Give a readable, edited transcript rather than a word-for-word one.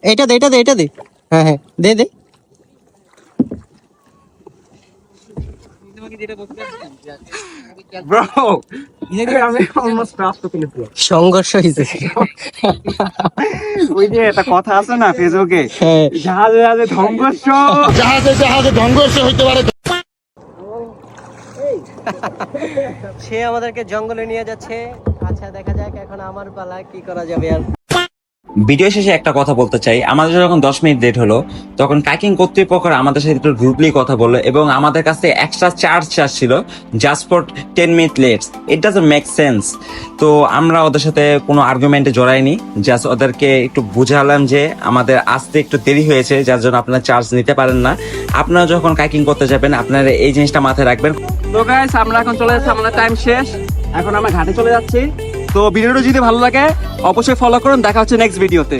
এটা দে এটা দে এটা দে। হ্যাঁ হ্যাঁ দে দে। ব্রো আমি অলমোস্ট ক্রাশ তো ফেলেছি। সংঘর্ষ হয়েছে। ওই যে একটা কথা আছে না ফেসবুকে, হ্যাঁ। জাহাজে জাহাজে ধ্বংস, জাহাজে জাহাজে ধ্বংস হইতে পারে। সে আমাদেরকে জঙ্গলে নিয়ে যাচ্ছে। আচ্ছা দেখা যাক এখন আমার পালা, কি করা যাবে আর। ভিডিও শেষে একটা কথা বলতে চাই, আমাদের যখন 10 মিনিট লেট হলো তখন কাইকিং কর্তৃপক্ষ আমাদের সাথে একটু রুডলি কথা বললো এবং আমাদের কাছে এক্সট্রা চার্জ ছিল just for 10 minute late. It doesn't make sense. তো আমরা ওদের সাথে কোনো আর্গুমেন্টে জড়াইনি, জাস্ট ওদেরকে একটু বুঝালাম যে আমাদের আসতে একটু দেরি হয়েছে, যার জন্য আপনারা চার্জ নিতে পারেন না। আপনারা যখন কাইকিং করতে যাবেন আপনারা এই জিনিসটা মাথায় রাখবেন। তো গাইস আমরা এখন চলে যাচ্ছি, আমাদের টাইম শেষ, এখন আমরা ঘাটে চলে যাচ্ছি। তো ভিডিওটা যদি ভালো লাগে অবশ্যই ফলো করুন, দেখা হচ্ছে নেক্সট ভিডিওতে।